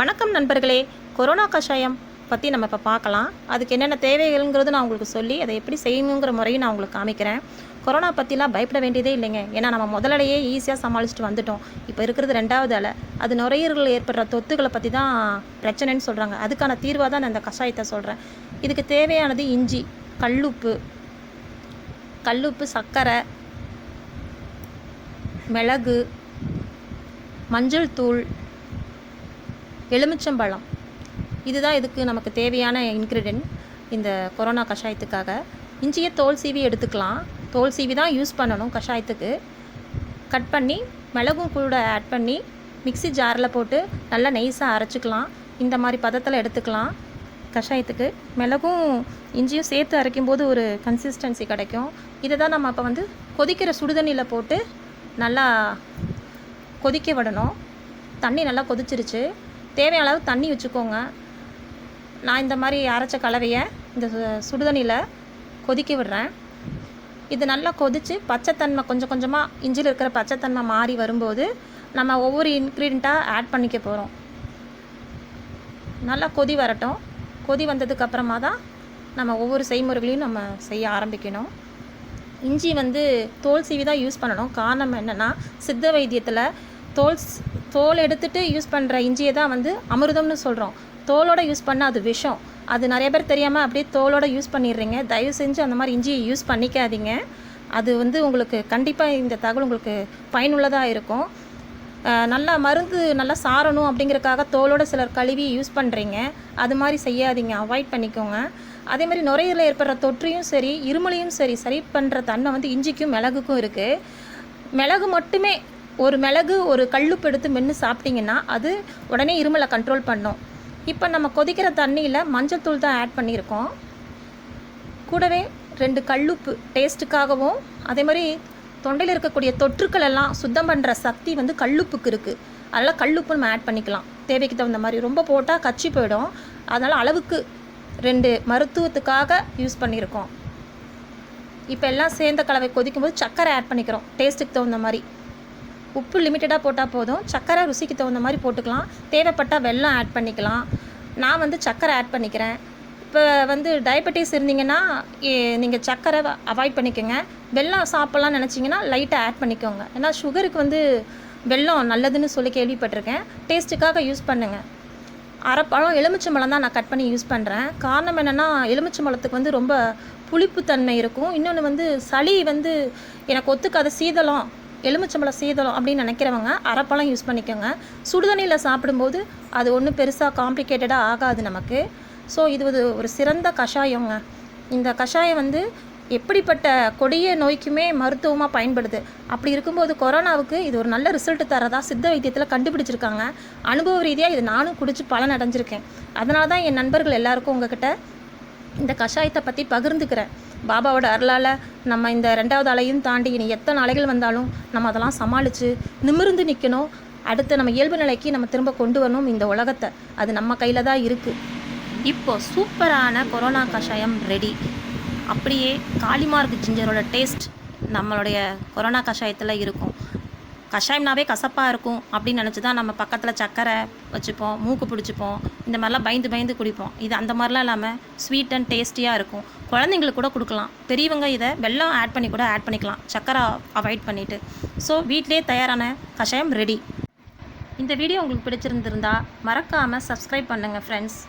வணக்கம் நண்பர்களே. கொரோனா கஷாயம் பற்றி நம்ம இப்போ பார்க்கலாம். அதுக்கு என்னென்ன தேவைகள்ங்கிறது நான் உங்களுக்கு சொல்லி அதை எப்படி செய்யணுங்கிற முறையும் நான் உங்களுக்கு காமிக்கிறேன். கொரோனா பற்றிலாம் பயப்பட வேண்டியதே இல்லைங்க. ஏன்னா நம்ம முதலலையே ஈஸியாக சமாளிச்சுட்டு வந்துட்டோம். இப்போ இருக்கிறது 2வது அலை. அது நுரையீரலில் ஏற்படுற தொத்துக்களை பற்றி தான் பிரச்சனைன்னு சொல்கிறாங்க. அதுக்கான தீர்வாக தான் நான் இந்த கஷாயத்தை சொல்கிறேன். இதுக்கு தேவையானது இஞ்சி, கல்லுப்பு, சர்க்கரை, மிளகு, மஞ்சள் தூள், எலுமிச்சம்பழம். இதுதான் இதுக்கு நமக்கு தேவையான இன்க்ரீடியன்ட் இந்த கொரோனா கஷாயத்துக்காக. இஞ்சியை தோல் சீவி எடுத்துக்கலாம். தோல் சீவி தான் யூஸ் பண்ணணும் கஷாயத்துக்கு. கட் பண்ணி மிளகும் கூட ஆட் பண்ணி மிக்ஸி ஜாரில் போட்டு நல்லா நைஸாக அரைச்சிக்கலாம். இந்த மாதிரி பதத்தில் எடுத்துக்கலாம். கஷாயத்துக்கு மிளகும் இஞ்சியும் சேர்த்து அரைக்கும்போது ஒரு கன்சிஸ்டன்சி கிடைக்கும். இதை தான் நம்ம அப்போ கொதிக்கிற சுடுதண்ணியில் போட்டு நல்லா கொதிக்க விடணும். தண்ணி நல்லா கொதிச்சிருச்சு. தேவையான அளவு தண்ணி வச்சுக்கோங்க. நான் இந்த மாதிரி அரைச்ச கலவையை இந்த சுடுதண்ணியில் கொதிக்க விடுறேன். இது நல்லா கொதித்து பச்சைத்தன்மை கொஞ்சம் கொஞ்சமாக இஞ்சியில் இருக்கிற பச்சைத்தன்மை மாறி வரும்போது நம்ம ஒவ்வொரு இன்க்ரீடியண்ட்டாக ஆட் பண்ணிக்க போகிறோம். நல்லா கொதி வரட்டும். கொதி வந்ததுக்கப்புறமா தான் நம்ம ஒவ்வொரு செய்முறைகளையும் நம்ம செய்ய ஆரம்பிக்கணும். இஞ்சி தோல் சீவி தான் யூஸ் பண்ணணும். காரணம் என்னென்னா, சித்த வைத்தியத்தில் தோல் எடுத்துகிட்டு யூஸ் பண்ணுற இஞ்சியை தான் அமிர்தம்னு சொல்கிறோம். தோலோடு யூஸ் பண்ணால் அது விஷம். அது நிறைய பேர் தெரியாமல் அப்படியே தோலோடு யூஸ் பண்ணிடுறீங்க. தயவு செஞ்சு அந்த மாதிரி இஞ்சியை யூஸ் பண்ணிக்காதீங்க. அது உங்களுக்கு கண்டிப்பாக இந்த தகவல் உங்களுக்கு பயனுள்ளதாக இருக்கும். நல்லா மருந்து நல்லா சாரணும் அப்படிங்கிறக்காக தோலோடு சிலர் கழுவி யூஸ் பண்ணுறீங்க. அது மாதிரி செய்யாதீங்க, அவாய்ட் பண்ணிக்கோங்க. அதே மாதிரி நுரையீரலில் ஏற்படுற தொற்றையும் சரி, இருமலையும் சரி பண்ணுற தன்மை இஞ்சிக்கும் மிளகுக்கும் இருக்குது. மிளகு மட்டுமே, ஒரு மிளகு ஒரு கல்லுப்பு எடுத்து மென்று சாப்பிட்டிங்கன்னா அது உடனே இருமலை கண்ட்ரோல் பண்ணும். இப்போ நம்ம கொதிக்கிற தண்ணியில் மஞ்சள் தூள் தான் ஆட் பண்ணியிருக்கோம். கூடவே 2 கல்லுப்பு டேஸ்ட்டுக்காகவும், அதே மாதிரி தொண்டையில் இருக்கக்கூடிய தொற்றுக்கள் எல்லாம் சுத்தம் பண்ணுற சக்தி கல்லுப்புக்கு இருக்குது. அதனால் கல்லுப்பு நம்ம ஆட் பண்ணிக்கலாம் தேவைக்கு தகுந்த மாதிரி. ரொம்ப போட்டால் கச்சி போயிடும். அதனால் அளவுக்கு 2 மருத்துவத்துக்காக யூஸ் பண்ணியிருக்கோம். இப்போ எல்லாம் சேர்ந்த கலவை கொதிக்கும்போது சர்க்கரை ஆட் பண்ணிக்கிறோம் டேஸ்ட்டுக்கு தகுந்த மாதிரி. உப்பு லிமிட்டடாக போட்டால் போதும். சர்க்கரை ருசிக்கு தகுந்த மாதிரி போட்டுக்கலாம். தேவைப்பட்டால் வெல்லம் ஆட் பண்ணிக்கலாம். நான் சர்க்கரை ஆட் பண்ணிக்கிறேன். இப்போ டயபெட்டிஸ் இருந்தீங்கன்னா நீங்கள் சர்க்கரை அவாய்ட் பண்ணிக்கோங்க. வெல்லம் சாப்பிட்லான்னு நினச்சிங்கன்னா லைட்டாக ஆட் பண்ணிக்கோங்க. ஏன்னா சுகருக்கு வெல்லம் நல்லதுன்னு சொல்லி கேள்விப்பட்டிருக்கேன். டேஸ்ட்டுக்காக யூஸ் பண்ணுங்கள். அரைப்பழம் எலுமிச்சம்பழம் தான் நான் கட் பண்ணி யூஸ் பண்ணுறேன். காரணம் என்னென்னா, எலுமிச்சம்பழத்துக்கு ரொம்ப புளிப்புத்தன்மை இருக்கும். இன்னொன்று சளி எனக்கு ஒத்துக்காத சீதளம், எலுமிச்சம்பழம் சீதளம் அப்படின்னு நினைக்கிறவங்க அரைப்பழம் யூஸ் பண்ணிக்கோங்க. சுடுதண்ணியில் சாப்பிடும்போது அது ஒன்றும் பெருசாக காம்ப்ளிகேட்டடாக ஆகாது நமக்கு. ஸோ இது ஒரு சிறந்த கஷாயங்க. இந்த கஷாயம் எப்படிப்பட்ட கொடிய நோய்க்குமே மருத்துவமாக பயன்படுது. அப்படி இருக்கும்போது கொரோனாவுக்கு இது ஒரு நல்ல ரிசல்ட் தரதா சித்த வைத்தியத்தில் கண்டுபிடிச்சிருக்காங்க. அனுபவ ரீதியாக இது நானும் குடித்து பலன் அடைஞ்சிருக்கேன். அதனால தான் என் நண்பர்கள் எல்லாருக்கும் உங்ககிட்ட இந்த கஷாயத்தை பற்றி பகிர்ந்துக்கிறேன். பாபாவோட அருளால் நம்ம இந்த 2வது அலையும் தாண்டி இனி எத்தனை அலைகள் வந்தாலும் நம்ம அதெல்லாம் சமாளித்து நிமிர்ந்து நிற்கணும். அடுத்து நம்ம இயல்பு நிலைக்கு நம்ம திரும்ப கொண்டு வரணும் இந்த உலகத்தை. அது நம்ம கையில் தான் இருக்குது. இப்போது சூப்பரான கொரோனா கஷாயம் ரெடி. அப்படியே காளிமார்க் ஜிஞ்சரோட டேஸ்ட் நம்மளுடைய கொரோனா கஷாயத்தில் இருக்கும். கஷாயம்னாவே கசப்பாக இருக்கும் அப்படின்னு நினச்சி தான் நம்ம பக்கத்தில் சர்க்கரை வச்சுப்போம், மூக்கு பிடிச்சிப்போம், இந்த மாதிரிலாம் பயந்து குடிப்போம். இது அந்த மாதிரிலாம் இல்லாமல் ஸ்வீட் அண்ட் டேஸ்டியாக இருக்கும். குழந்தைங்களுக்கு கூட கொடுக்கலாம். பெரியவங்க இதை வெல்லம் ஆட் பண்ணிக்கலாம், சர்க்கரை அவாய்ட் பண்ணிவிட்டு. ஸோ வீட்டிலே தயாரான கஷாயம் ரெடி. இந்த வீடியோ உங்களுக்கு பிடிச்சிருந்திருந்தால் மறக்காமல் சப்ஸ்கிரைப் பண்ணுங்கள் ஃப்ரெண்ட்ஸ்.